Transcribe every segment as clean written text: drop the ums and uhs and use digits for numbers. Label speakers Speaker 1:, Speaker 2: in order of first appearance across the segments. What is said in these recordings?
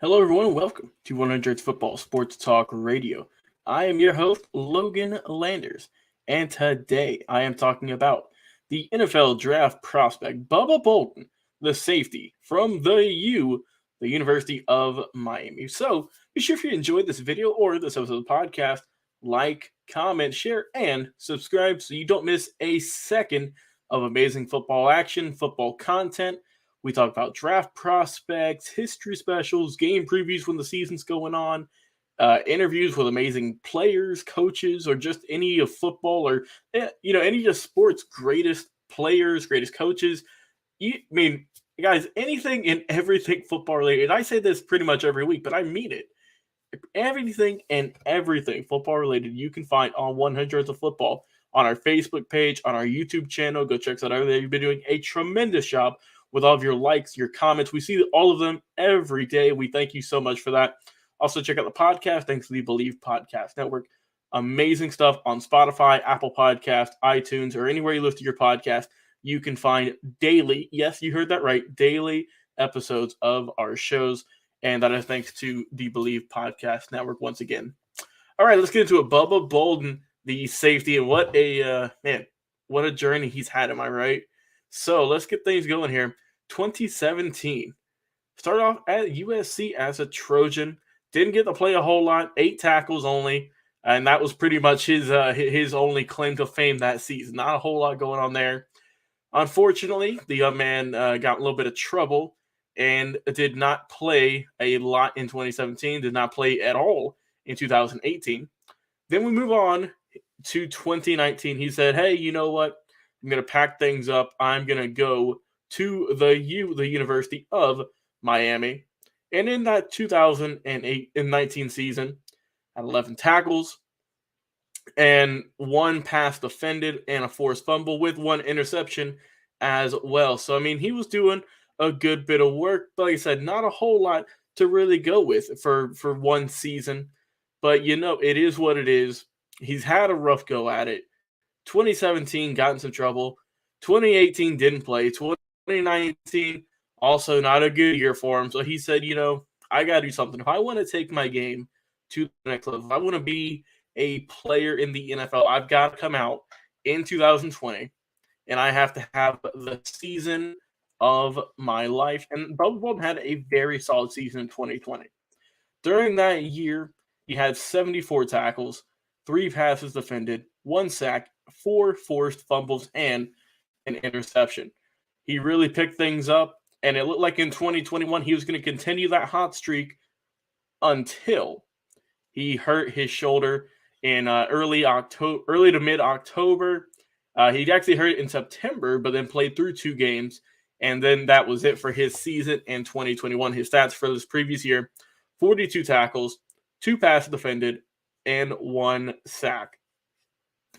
Speaker 1: Hello, everyone. Welcome to 100 Football Sports Talk Radio. I am your host, Logan Landers, and today I am talking about the NFL draft prospect, Bubba Bolden, the safety from the University of Miami. So be sure if you enjoyed this video or this episode of the podcast, like, comment, share, and subscribe so you don't miss a second of amazing football action, football content. We talk about draft prospects, history specials, game previews when the season's going on, interviews with amazing players, coaches, or just any of football or any of sports' greatest players, greatest coaches. Guys, anything and everything football related. I say this pretty much every week, but I mean it. Anything and everything football related you can find on 100 of Football on our Facebook page, on our YouTube channel. Go check that out. You've been doing a tremendous job with all of your likes, your comments. We see all of them every day. We thank you so much for that. Also, check out the podcast. Thanks to the Believe Podcast Network. Amazing stuff on Spotify, Apple Podcast, iTunes, or anywhere you listen to your podcast. You can find daily, yes, you heard that right, daily episodes of our shows. And that is thanks to the Believe Podcast Network once again. All right, let's get into it. Bubba Bolden, the safety, and what a journey he's had, am I right? So let's get things going here. 2017. Started off at USC as a Trojan. Didn't get to play a whole lot. 8 tackles only. And that was pretty much his only claim to fame that season. Not a whole lot going on there. Unfortunately, the young man got a little bit of trouble and did not play a lot in 2017. Did not play at all in 2018. Then we move on to 2019. He said, hey, you know what? I'm going to pack things up. I'm going to go to the University of Miami. And in that 2008 and 19 season, had 11 tackles and 1 pass defended and a forced fumble with 1 interception as well. So, he was doing a good bit of work. But like I said, not a whole lot to really go with for one season. But, it is what it is. He's had a rough go at it. 2017 got in some trouble. 2018 didn't play. 2019 also not a good year for him. So he said, I got to do something. If I want to take my game to the next level, if I want to be a player in the NFL, I've got to come out in 2020 and I have to have the season of my life. And Bubba Bolden had a very solid season in 2020. During that year, he had 74 tackles, 3 passes defended, 1 sack, 4 forced fumbles, and an interception. He really picked things up, and it looked like in 2021 he was going to continue that hot streak until he hurt his shoulder in early to mid-October. He actually hurt it in September, but then played through 2 games, and then that was it for his season in 2021. His stats for this previous year, 42 tackles, 2 passes defended, and 1 sack.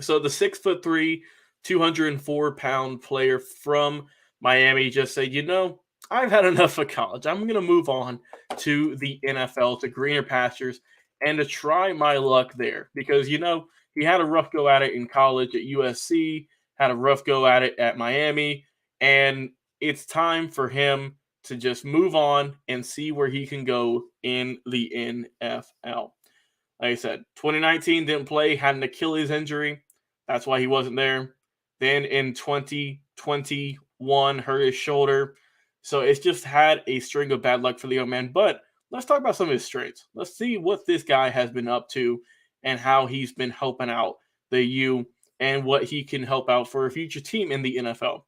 Speaker 1: So the 6'3", 204-pound player from Miami just said, I've had enough of college. I'm going to move on to the NFL, to greener pastures, and to try my luck there. Because, he had a rough go at it in college at USC, had a rough go at it at Miami, and it's time for him to just move on and see where he can go in the NFL. Like I said, 2019 didn't play, had an Achilles injury. That's why he wasn't there. Then in 2021, hurt his shoulder. So it's just had a string of bad luck for the young man. But let's talk about some of his strengths. Let's see what this guy has been up to and how he's been helping out the U and what he can help out for a future team in the NFL.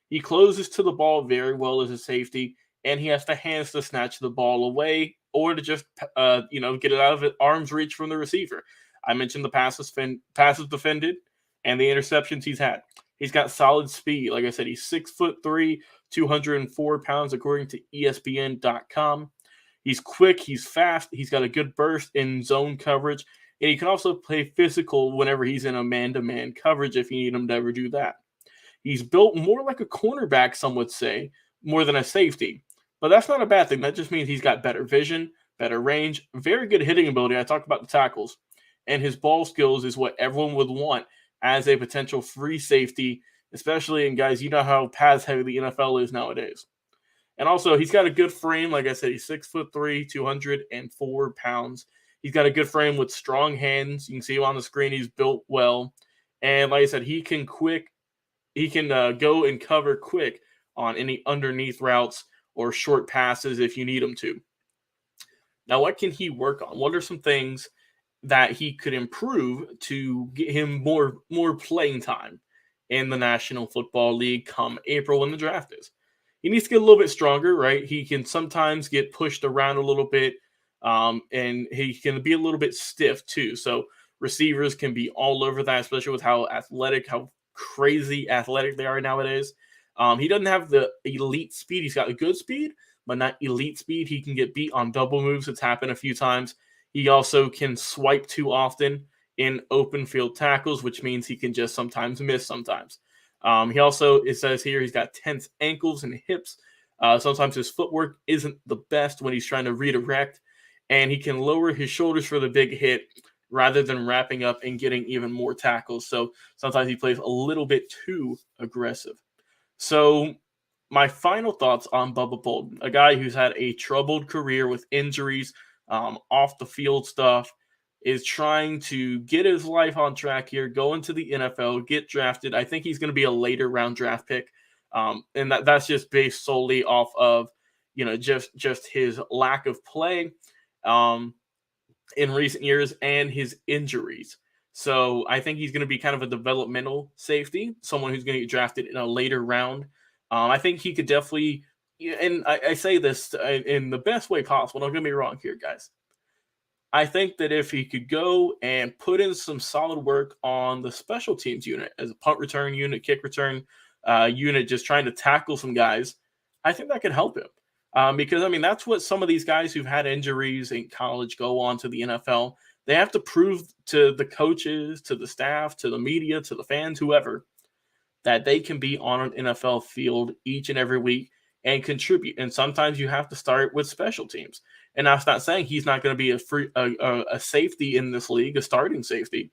Speaker 1: He closes to the ball very well as a safety, and he has the hands to snatch the ball away or to just, get it out of arm's reach from the receiver. I mentioned the passes defended and the interceptions he's had. He's got solid speed. Like I said, he's 6'3", 204 pounds, according to ESPN.com. He's quick. He's fast. He's got a good burst in zone coverage. And he can also play physical whenever he's in a man-to-man coverage if you need him to ever do that. He's built more like a cornerback, some would say, more than a safety. But that's not a bad thing. That just means he's got better vision, better range, very good hitting ability. I talked about the tackles. And his ball skills is what everyone would want as a potential free safety, especially in guys, you know how pass heavy the NFL is nowadays. And also, he's got a good frame. Like I said, he's 6'3", 204 pounds. He's got a good frame with strong hands. You can see him on the screen. He's built well. And like I said, he can go and cover quick on any underneath routes or short passes if you need him to. Now, what can he work on? What are some things that he could improve to get him more playing time in the National Football League come April when the draft is? He needs to get a little bit stronger, right? He can sometimes get pushed around a little bit, and he can be a little bit stiff too. So receivers can be all over that, especially with how crazy athletic they are nowadays. He doesn't have the elite speed. He's got a good speed, but not elite speed. He can get beat on double moves. It's happened a few times. He also can swipe too often in open field tackles, which means he can just sometimes miss sometimes. He also, it says here, he's got tense ankles and hips. Sometimes his footwork isn't the best when he's trying to redirect, and he can lower his shoulders for the big hit rather than wrapping up and getting even more tackles. So sometimes he plays a little bit too aggressive. So my final thoughts on Bubba Bolden, a guy who's had a troubled career with injuries, off the field stuff, is trying to get his life on track here, go into the NFL, get drafted. I think he's going to be a later round draft pick, and that's just based solely off of just his lack of play in recent years and his injuries. So I think he's going to be kind of a developmental safety, someone who's going to get drafted in a later round. I think he could definitely, and I say this in the best way possible. Don't get me wrong here, guys. I think that if he could go and put in some solid work on the special teams unit as a punt return unit, kick return unit, just trying to tackle some guys, I think that could help him. Because, I mean, that's what some of these guys who've had injuries in college go on to the NFL. They have to prove to the coaches, to the staff, to the media, to the fans, whoever, that they can be on an NFL field each and every week and contribute. And sometimes you have to start with special teams. And that's not saying he's not going to be a safety in this league, a starting safety.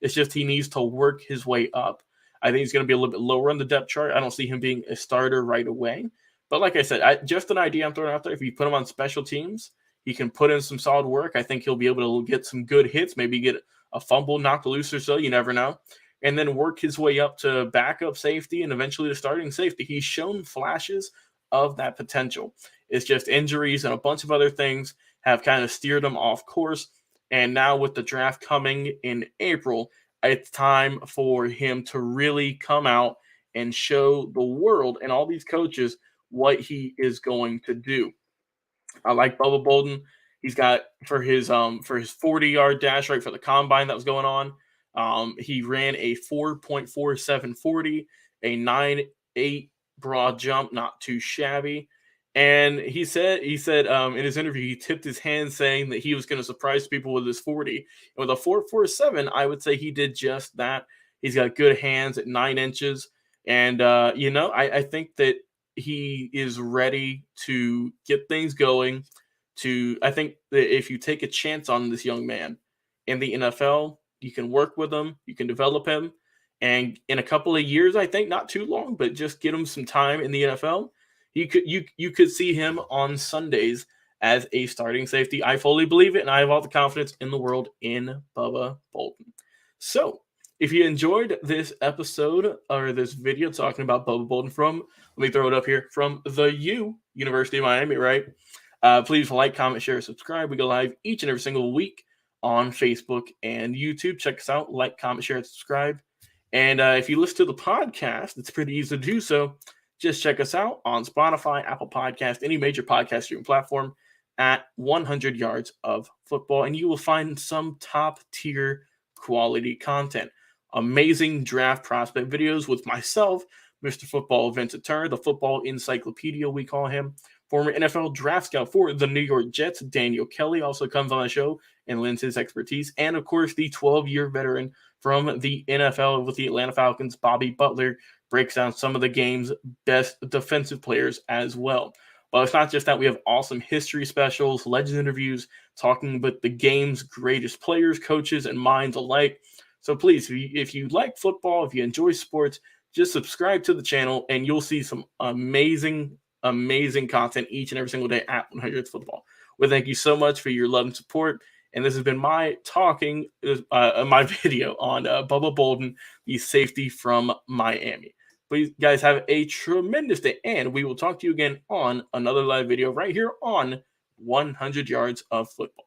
Speaker 1: It's just he needs to work his way up. I think he's going to be a little bit lower on the depth chart. I don't see him being a starter right away. But like I said, just an idea I'm throwing out there. If you put him on special teams, he can put in some solid work. I think he'll be able to get some good hits, maybe get a fumble knocked loose or so. You never know. And then work his way up to backup safety and eventually to starting safety. He's shown flashes of that potential. It's just injuries and a bunch of other things have kind of steered him off course. And now with the draft coming in April, it's time for him to really come out and show the world and all these coaches what he is going to do. I like Bubba Bolden. He's got for his 40-yard dash right for the combine that was going on. He ran a 4.4740, a 9.8 broad jump, not too shabby. And he said in his interview, he tipped his hand saying that he was going to surprise people with his 40. And with a 4.47, I would say he did just that. He's got good hands at 9 inches. And, I think that he is ready to get things going. I think that if you take a chance on this young man in the NFL, you can work with him, you can develop him, and in a couple of years, I think not too long, but just get him some time in the NFL, you could see him on Sundays as a starting safety. I fully believe it, and I have all the confidence in the world in Bubba Bolden. So, if you enjoyed this episode or this video talking about Bubba Bolden let me throw it up here, from the University of Miami, right? Please like, comment, share, subscribe. We go live each and every single week on Facebook and YouTube. Check us out. Like, comment, share, and subscribe. And if you listen to the podcast, it's pretty easy to do so. Just check us out on Spotify, Apple Podcast, any major podcast streaming platform at 100 Yards of Football, and you will find some top-tier quality content. Amazing draft prospect videos with myself, Mr. Football Vincent Turner, the football encyclopedia we call him. Former NFL draft scout for the New York Jets, Daniel Kelly, also comes on the show and lends his expertise. And, of course, the 12-year veteran from the NFL with the Atlanta Falcons, Bobby Butler, breaks down some of the game's best defensive players as well. But it's not just that. We have awesome history specials, legend interviews, talking about the game's greatest players, coaches, and minds alike. So please, if you like football, if you enjoy sports, just subscribe to the channel, and you'll see some amazing amazing content each and every single day at 100 Football. Well, thank you so much for your love and support. And this has been my my video on Bubba Bolden, the safety from Miami. Please, guys, have a tremendous day, and we will talk to you again on another live video right here on 100 Yards of Football.